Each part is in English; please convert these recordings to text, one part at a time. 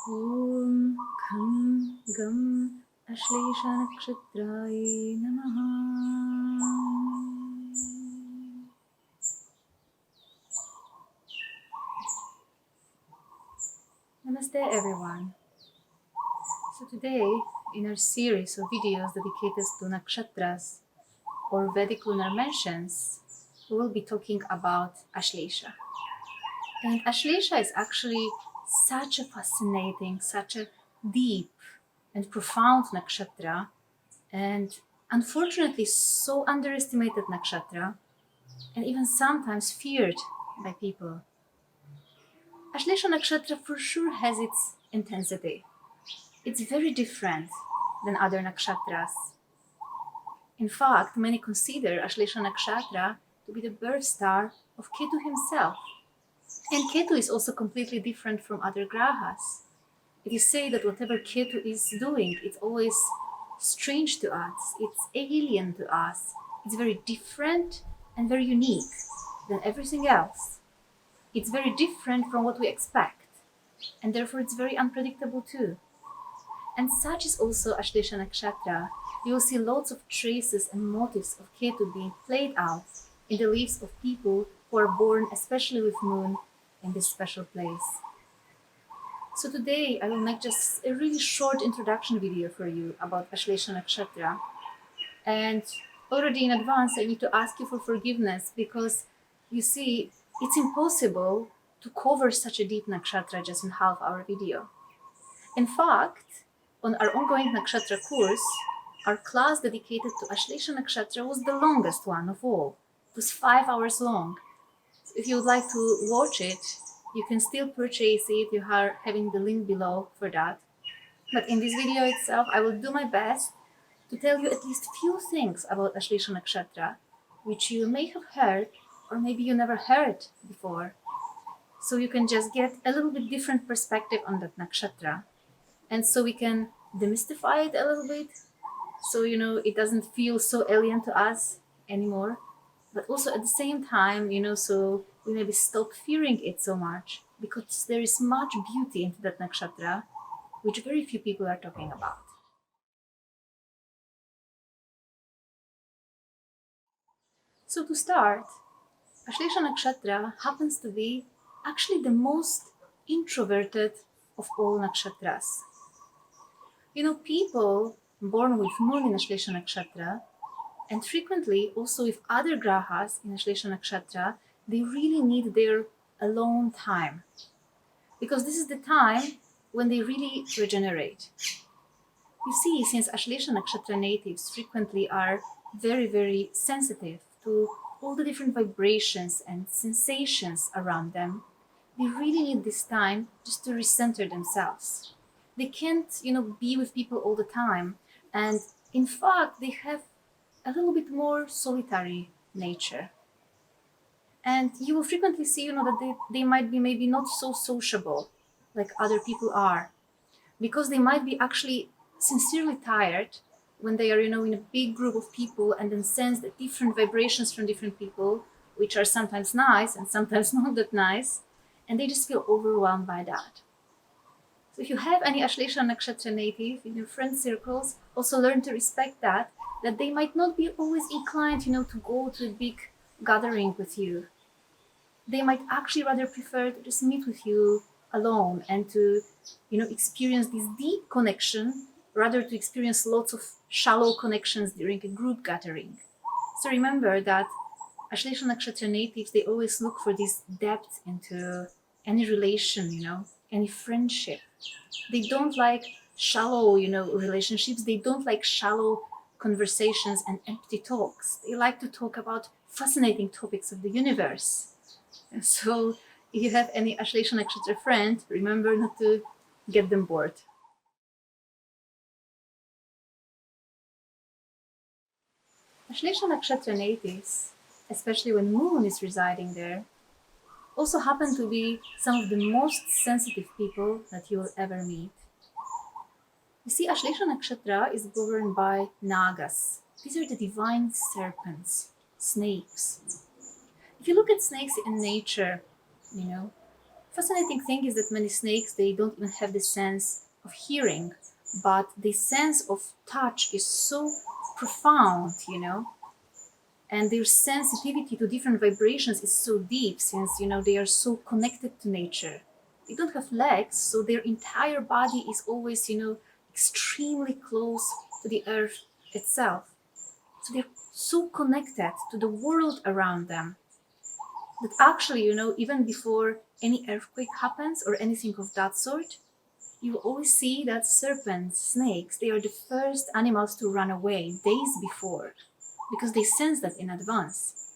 Om Kham Gam Ashlesha Nakshatraye Namaha. Namaste everyone. So today, in our series of videos dedicated to Nakshatras or Vedic lunar mentions, we will be talking about Ashlesha. And Ashlesha is actually such a fascinating, such a deep and profound nakshatra, and unfortunately so underestimated nakshatra, and even sometimes feared by people. Ashlesha Nakshatra for sure has its intensity. It's very different than other nakshatras. In fact, many consider Ashlesha Nakshatra to be the birth star of Ketu himself. And Ketu is also completely different from other grahas. It is said that whatever Ketu is doing, it's always strange to us, it's alien to us, it's very different and very unique than everything else. It's very different from what we expect, and therefore it's very unpredictable too. And such is also Ashlesha Nakshatra. You will see lots of traces and motifs of Ketu being played out in the lives of people who are born especially with moon in this special place. So today I will make just a really short introduction video for you about Ashlesha Nakshatra. And already in advance I need to ask you for forgiveness because you see it's impossible to cover such a deep nakshatra just in half-hour video. In fact, on our ongoing nakshatra course, our class dedicated to Ashlesha Nakshatra was the longest one of all. It was 5 hours long. So if you would like to watch it, you can still purchase it. You are having the link below for that. But in this video itself, I will do my best to tell you at least few things about Ashlesha Nakshatra, which you may have heard or maybe you never heard before. So you can just get a little bit different perspective on that nakshatra. And so we can demystify it a little bit, so it doesn't feel so alien to us anymore. But also at the same time, so we maybe stop fearing it so much because there is much beauty into that nakshatra, which very few people are talking about. So to start, Ashlesha Nakshatra happens to be actually the most introverted of all nakshatras. People born with moon in Ashlesha Nakshatra, and frequently also with other grahas in Ashlesha Nakshatra, they really need their alone time. Because this is the time when they really regenerate. You see, since Ashlesha Nakshatra natives frequently are very, very sensitive to all the different vibrations and sensations around them, they really need this time just to recenter themselves. They can't, be with people all the time. And in fact, they have a little bit more solitary nature. And you will frequently see, that they might be maybe not so sociable like other people are, because they might be actually sincerely tired when they are, in a big group of people and then sense the different vibrations from different people, which are sometimes nice and sometimes not that nice, and they just feel overwhelmed by that. So if you have any Ashlesha Nakshatra native in your friend circles, also learn to respect that they might not be always inclined, to go to a big gathering with you. They might actually rather prefer to just meet with you alone and to, experience this deep connection rather to experience lots of shallow connections during a group gathering. So remember that Ashlesha Nakshatra natives, they always look for this depth into any relation, any friendship. They don't like shallow, relationships. They don't like shallow conversations and empty talks. They like to talk about fascinating topics of the universe. And so if you have any Ashlesha Nakshatra friend, remember not to get them bored. Ashlesha Nakshatra natives, especially when moon is residing there, also happen to be some of the most sensitive people that you will ever meet. You see, Ashlesha Nakshatra is governed by Nagas. These are the divine serpents, snakes. If you look at snakes in nature, Fascinating thing is that many snakes, they don't even have the sense of hearing, but the sense of touch is so profound, and their sensitivity to different vibrations is so deep, since they are so connected to nature. They don't have legs, so their entire body is always extremely close to the earth itself. So they're so connected to the world around them that actually, even before any earthquake happens or anything of that sort, you will always see that serpents, snakes, they are the first animals to run away days before, because they sense that in advance.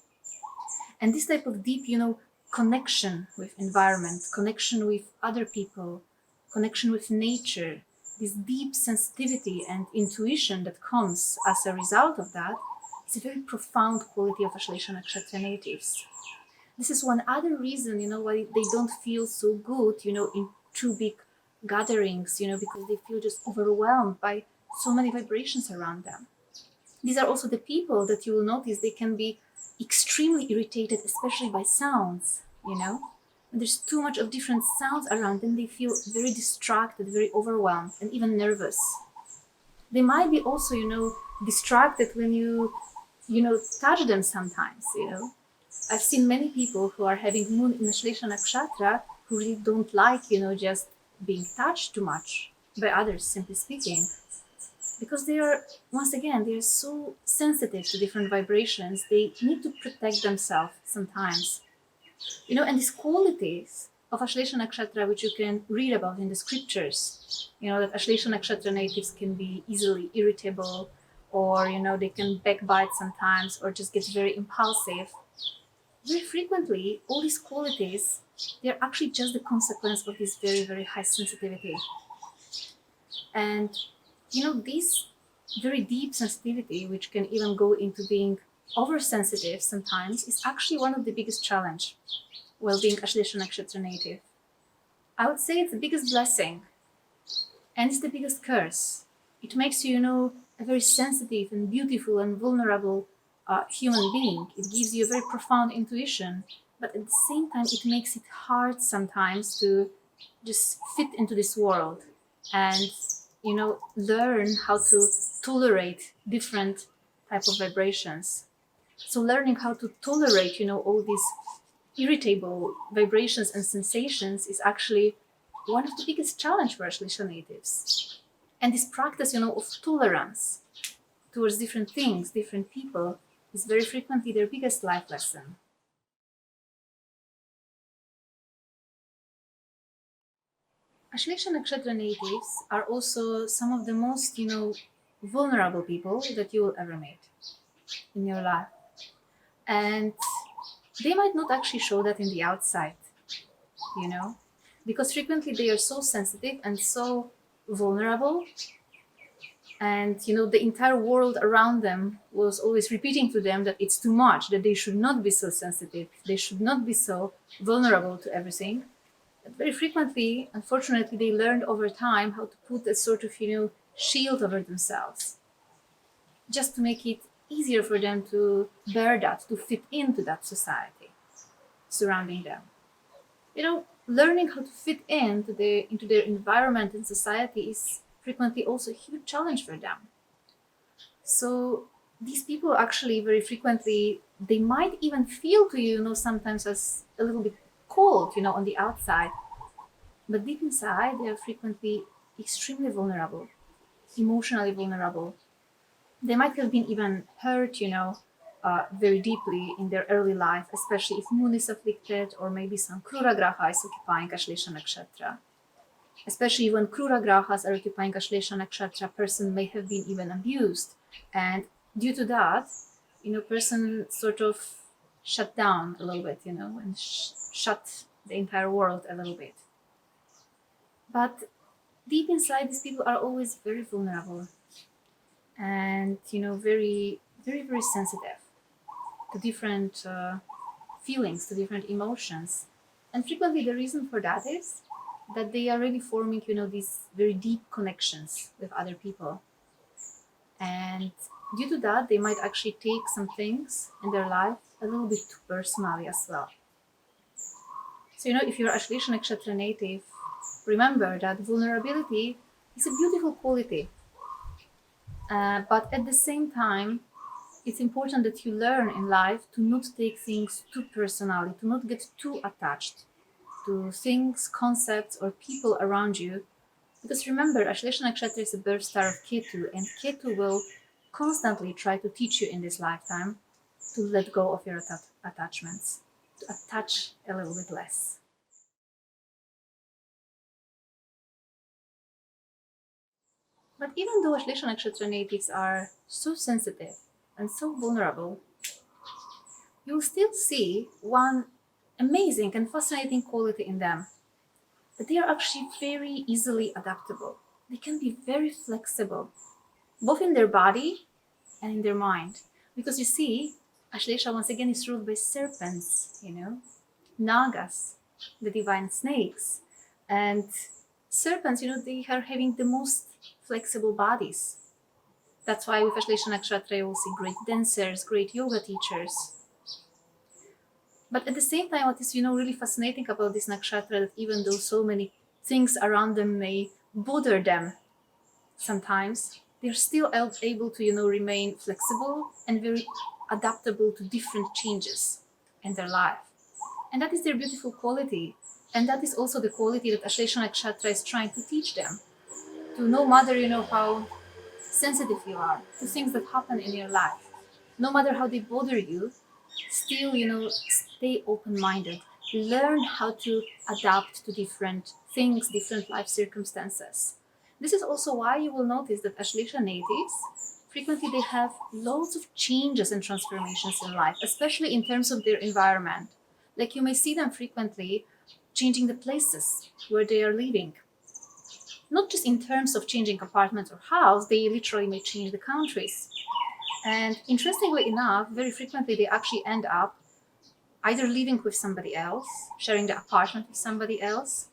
And this type of deep, connection with environment, connection with other people, connection with nature, this deep sensitivity and intuition that comes as a result of that, is a very profound quality of Ashlesha Nakshatra natives. This is one other reason, why they don't feel so good, in too big gatherings, because they feel just overwhelmed by so many vibrations around them. These are also the people that you will notice they can be extremely irritated, especially by sounds, When there's too much of different sounds around them, they feel very distracted, very overwhelmed, and even nervous. They might be also, distracted when you touch them sometimes. I've seen many people who are having moon in Ashlesha Nakshatra who really don't like, just being touched too much by others, simply speaking, because they are, once again, they are so sensitive to different vibrations. They need to protect themselves sometimes, and these qualities of Ashlesha Nakshatra, which you can read about in the scriptures, that Ashlesha Nakshatra natives can be easily irritable, or, they can backbite sometimes, or just get very impulsive. Very frequently, all these qualities, they're actually just the consequence of this very, very high sensitivity. And, this very deep sensitivity, which can even go into being oversensitive sometimes, is actually one of the biggest challenge while being Ashlesha Nakshatra native. I would say it's the biggest blessing, and it's the biggest curse. It makes you, a very sensitive and beautiful and vulnerable human being. It gives you a very profound intuition, but at the same time, it makes it hard sometimes to just fit into this world and, learn how to tolerate different type of vibrations. So learning how to tolerate, all these irritable vibrations and sensations is actually one of the biggest challenge for Ashlesha natives. And this practice, of tolerance towards different things, different people, is very frequently their biggest life lesson. Ashlesha Nakshatra natives are also some of the most, vulnerable people that you will ever meet in your life. And they might not actually show that in the outside, you know, because frequently they are so sensitive and so vulnerable, and the entire world around them was always repeating to them that it's too much, that they should not be so sensitive, they should not be so vulnerable to everything. But very frequently, unfortunately, they learned over time how to put a sort of shield over themselves, just to make it easier for them to bear that, to fit into that society surrounding them. Learning how to fit into their environment and society is frequently also a huge challenge for them. So these people actually very frequently, they might even feel to sometimes as a little bit cold, on the outside, but deep inside they are frequently extremely vulnerable, emotionally vulnerable. They might have been even hurt, very deeply in their early life, especially if moon is afflicted or maybe some krura graha is occupying Ashlesha Nakshatra. Especially when krura grahas are occupying Ashlesha Nakshatra, person may have been even abused. And due to that, person sort of shut down a little bit, and shut the entire world a little bit. But deep inside, these people are always very vulnerable and, very, very, very sensitive to different feelings, to different emotions. And frequently the reason for that is that they are really forming, these very deep connections with other people. And due to that, they might actually take some things in their life a little bit too personally as well. So, if you're Ashlesha Nakshatra native, remember that vulnerability is a beautiful quality. But at the same time, it's important that you learn in life to not take things too personally, to not get too attached to things, concepts, or people around you. Because remember, Ashlesha Nakshatra is a birth star of Ketu, and Ketu will constantly try to teach you in this lifetime to let go of your attachments, to attach a little bit less. But even though Ashlesha Nakshatra natives are so sensitive and so vulnerable, you'll still see one amazing and fascinating quality in them, that they are actually very easily adaptable. They can be very flexible, both in their body and in their mind. Because you see, Ashlesha once again is ruled by serpents, Nagas, the divine snakes. And serpents, they are having the most flexible bodies. That's why with Ashlesha Nakshatra you will see great dancers, great yoga teachers. But at the same time, what is, really fascinating about this nakshatra, that even though so many things around them may bother them sometimes, they're still able to, remain flexible and very adaptable to different changes in their life. And that is their beautiful quality. And that is also the quality that Ashlesha Nakshatra is trying to teach them. To no matter, how sensitive you are to things that happen in your life, no matter how they bother you, still, stay open-minded. Learn how to adapt to different things, different life circumstances. This is also why you will notice that Ashlesha natives, frequently they have loads of changes and transformations in life, especially in terms of their environment. Like you may see them frequently changing the places where they are living. Not just in terms of changing apartment or house, they literally may change the countries. And interestingly enough, very frequently they actually end up either living with somebody else, sharing the apartment with somebody else,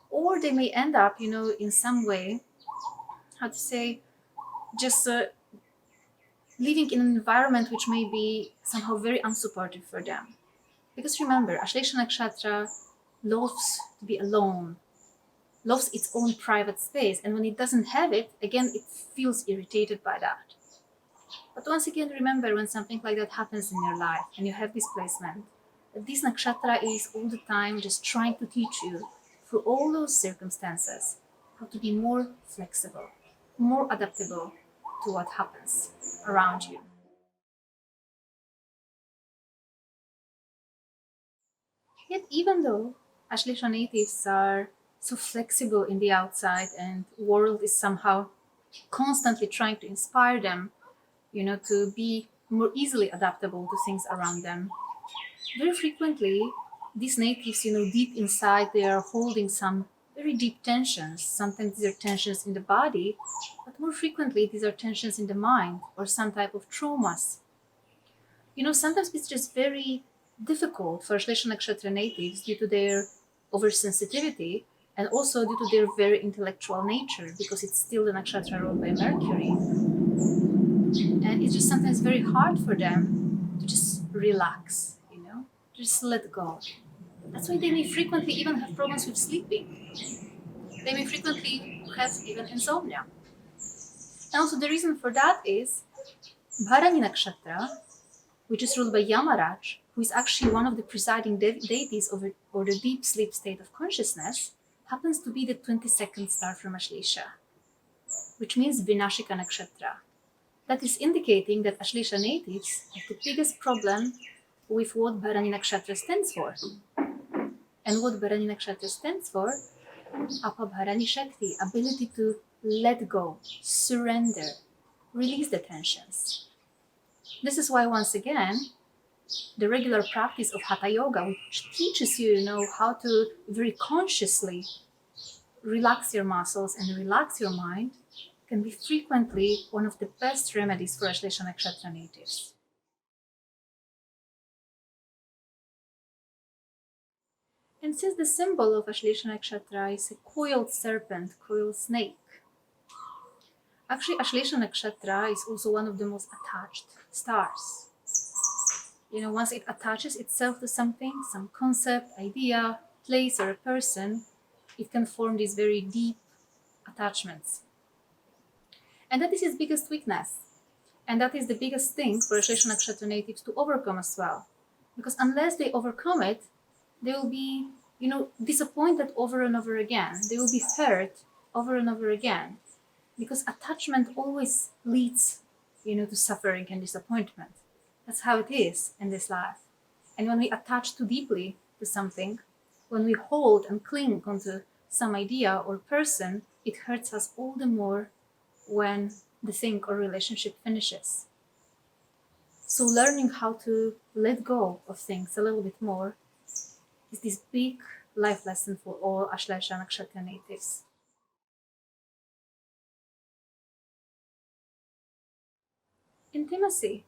or they may end up, in some way, how to say, just living in an environment which may be somehow very unsupportive for them. Because remember, Ashlesha Nakshatra loves to be alone, loves its own private space, and when it doesn't have it, again, it feels irritated by that. But once again, remember, when something like that happens in your life and you have displacement, that this nakshatra is all the time just trying to teach you, through all those circumstances, how to be more flexible, more adaptable to what happens around you. Yet, even though Ashlesha natives are so flexible in the outside and world is somehow constantly trying to inspire them, to be more easily adaptable to things around them, very frequently, these natives, deep inside, they are holding some very deep tensions. Sometimes these are tensions in the body, but more frequently, these are tensions in the mind or some type of traumas. Sometimes it's just very difficult for Ashlesha Nakshatra natives due to their oversensitivity and also due to their very intellectual nature, because it's still the nakshatra ruled by Mercury. And it's just sometimes very hard for them to just relax, just let go. That's why they may frequently even have problems with sleeping. They may frequently have even insomnia. And also the reason for that is Bharani Nakshatra, which is ruled by Yamaraj, who is actually one of the presiding deities over the deep sleep state of consciousness, happens to be the 22nd star from Ashlesha, which means Vinashika Nakshatra. That is indicating that Ashlesha natives have the biggest problem with what Bharani Nakshatra stands for. And what Bharani Nakshatra stands for? Apabharani Shakti, ability to let go, surrender, release the tensions. This is why, once again, the regular practice of Hatha Yoga, which teaches you, how to very consciously relax your muscles and relax your mind, can be frequently one of the best remedies for Ashlesha Nakshatra natives. And since the symbol of Ashlesha Nakshatra is a coiled serpent, coiled snake, actually Ashlesha Nakshatra is also one of the most attached stars. Once it attaches itself to something, some concept, idea, place, or a person, it can form these very deep attachments. And that is its biggest weakness. And that is the biggest thing for Ashlesha Nakshatra natives to overcome as well. Because unless they overcome it, they will be, disappointed over and over again. They will be hurt over and over again. Because attachment always leads, to suffering and disappointment. That's how it is in this life. And when we attach too deeply to something, when we hold and cling onto some idea or person, it hurts us all the more when the thing or relationship finishes. So learning how to let go of things a little bit more is this big life lesson for all Ashlesha Nakshatra natives. Intimacy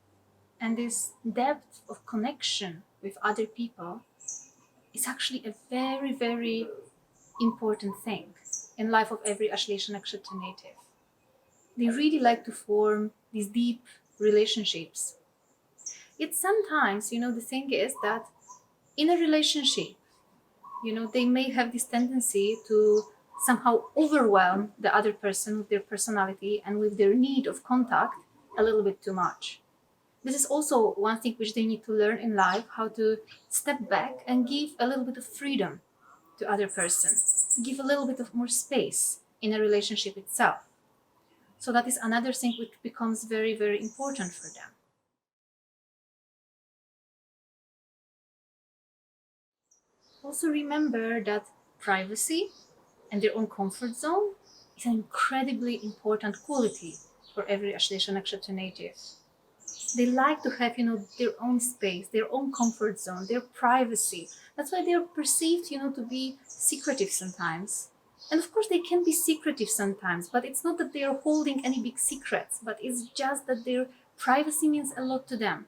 and this depth of connection with other people is actually a very, very important thing in life of every Ashlesha Nakshatra native. They really like to form these deep relationships. Yet sometimes, the thing is that in a relationship, they may have this tendency to somehow overwhelm the other person with their personality and with their need of contact a little bit too much. This is also one thing which they need to learn in life, how to step back and give a little bit of freedom to other person, to give a little bit of more space in a relationship itself. So that is another thing which becomes very, very important for them. Also remember that privacy and their own comfort zone is an incredibly important quality for every Ashlesha Nakshatra native. They like to have, their own space, their own comfort zone, their privacy. That's why they're perceived, to be secretive sometimes. And of course, they can be secretive sometimes, but it's not that they are holding any big secrets, but it's just that their privacy means a lot to them.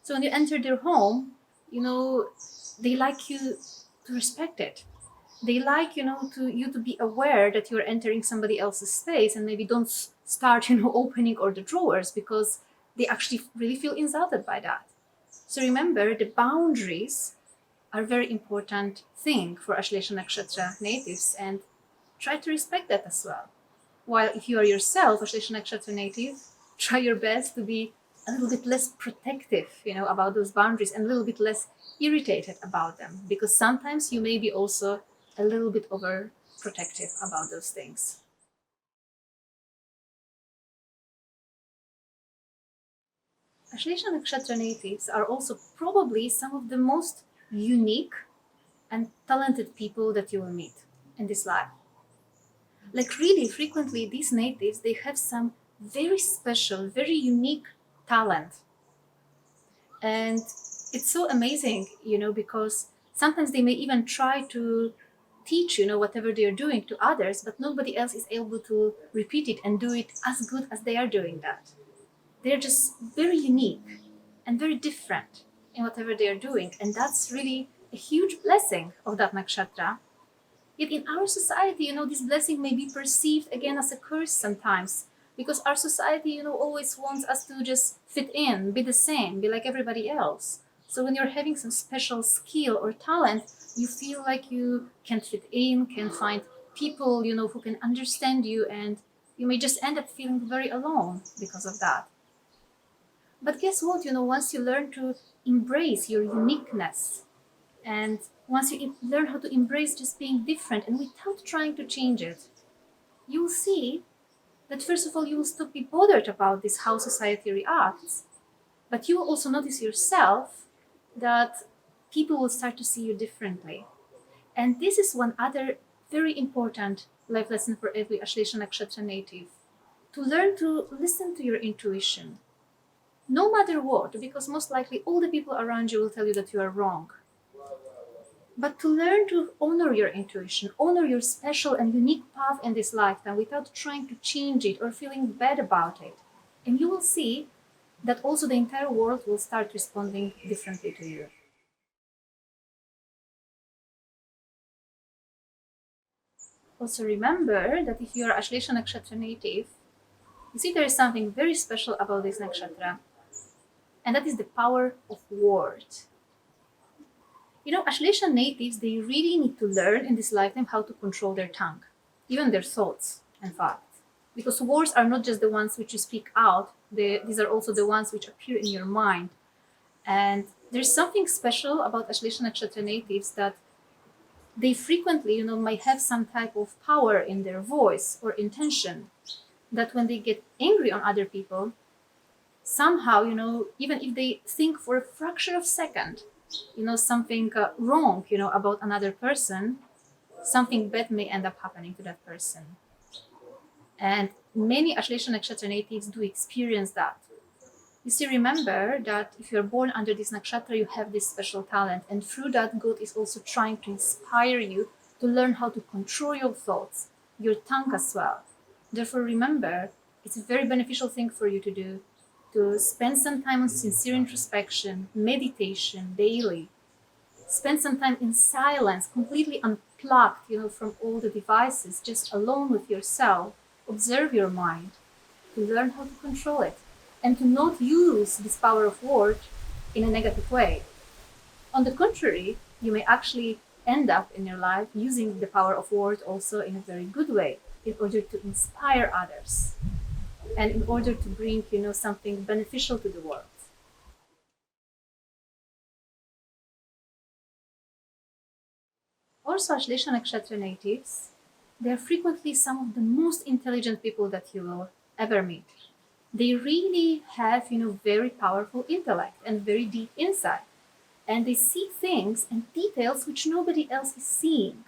So when you enter their home, they like you to respect it. They like, to be aware that you're entering somebody else's space and maybe don't start, opening all the drawers because they actually really feel insulted by that. So remember, the boundaries are a very important thing for Ashlesha Nakshatra natives, and try to respect that as well. While if you are yourself Ashlesha Nakshatra native, try your best to be a little bit less protective, about those boundaries and a little bit less irritated about them, because sometimes you may be also a little bit overprotective about those things. Ashlesha Nakshatra natives are also probably some of the most unique and talented people that you will meet in this life. Like really frequently these natives, they have some very special, very unique talent. And it's so amazing, because sometimes they may even try to teach, whatever they're doing to others, but nobody else is able to repeat it and do it as good as they are doing that. They're just very unique and very different in whatever they are doing. And that's really a huge blessing of that nakshatra. Yet in our society, this blessing may be perceived again as a curse sometimes, because our society, always wants us to just fit in, be the same, be like everybody else. So when you're having some special skill or talent, you feel like you can't fit in, can't find people, who can understand you, and you may just end up feeling very alone because of that. But guess what? Once you learn to embrace your uniqueness, and once you learn how to embrace just being different and without trying to change it, you'll see that first of all, you will stop being bothered about this, how society reacts, but you will also notice yourself that people will start to see you differently. And this is one other very important life lesson for every Ashlesha Nakshatra native. To learn to listen to your intuition, no matter what, because most likely all the people around you will tell you that you are wrong. But to learn to honor your intuition, honor your special and unique path in this lifetime without trying to change it or feeling bad about it. And you will see that also the entire world will start responding differently to you. Also remember that if you are Ashlesha Nakshatra native, you see there is something very special about this nakshatra. and that is the power of word. Ashlesha natives, they really need to learn in this lifetime how to control their tongue, even their thoughts, in fact. Because words are not just the ones which you speak out, these are also the ones which appear in your mind. And there's something special about Ashlesha Nakshatra natives that they frequently, might have some type of power in their voice or intention, that when they get angry on other people, somehow, even if they think for a fraction of a second, something wrong, about another person, something bad may end up happening to that person. And many Ashlesha Nakshatra natives do experience that. You see, remember that if you're born under this nakshatra, you have this special talent. And through that, God is also trying to inspire you to learn how to control your thoughts, your tongue as well. Therefore, remember, it's a very beneficial thing for you to do, to spend some time on sincere introspection, meditation daily. Spend some time in silence, completely unplugged, from all the devices, just alone with yourself. Observe your mind, to learn how to control it, and to not use this power of word in a negative way. On the contrary, you may actually end up in your life using the power of word also in a very good way, in order to inspire others and in order to bring, something beneficial to the world. Also, Ashlesha Nakshatra natives, they are frequently some of the most intelligent people that you will ever meet. They really have, very powerful intellect and very deep insight. And they see things and details which nobody else is seeing.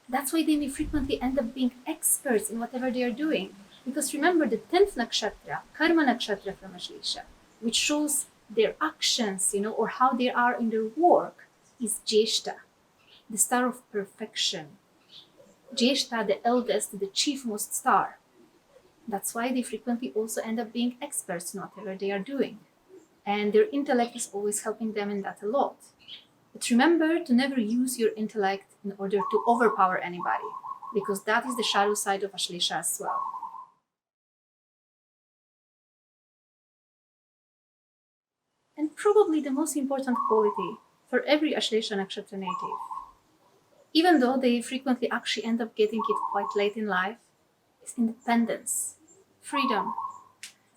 That's why they may frequently end up being experts in whatever they are doing. Because remember, the 10th nakshatra, Karma nakshatra from Ashlesha, which shows their actions, or how they are in their work, is Jeshta, the star of perfection. Jeshta, the eldest, the chiefmost star. That's why they frequently also end up being experts in whatever they are doing. And their intellect is always helping them in that a lot. But remember to never use your intellect in order to overpower anybody, because that is the shadow side of Ashlesha as well. And probably the most important quality for every Ashlesha Nakshatra native, even though they frequently actually end up getting it quite late in life, is independence, freedom.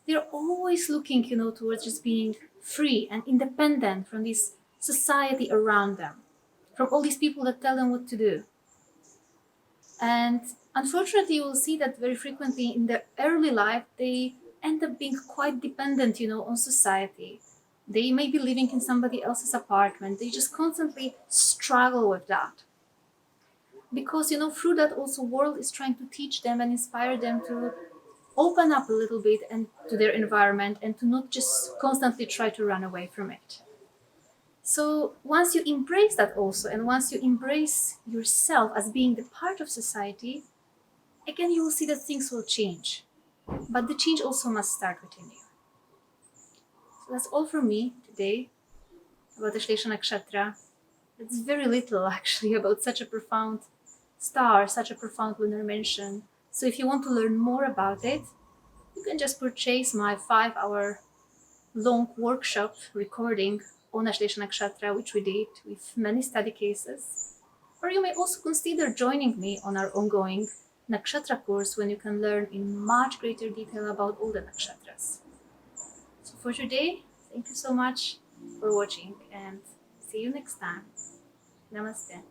They're always looking, towards just being free and independent from this society around them, from all these people that tell them what to do. And unfortunately, you will see that very frequently in their early life, they end up being quite dependent, on society. They may be living in somebody else's apartment. They just constantly struggle with that. Because, through that also world is trying to teach them and inspire them to open up a little bit and to their environment and to not just constantly try to run away from it. So once you embrace that also, and once you embrace yourself as being the part of society, again you will see that things will change. But the change also must start within you. So that's all from me today about Ashlesha Nakshatra. It's very little actually about such a profound star, such a profound lunar mention. So if you want to learn more about it, you can just purchase my 5-hour long workshop recording on Ashlesha Nakshatra, which we did with many study cases. Or you may also consider joining me on our ongoing Nakshatra course, when you can learn in much greater detail about all the Nakshatras. So for today, thank you so much for watching and see you next time. Namaste.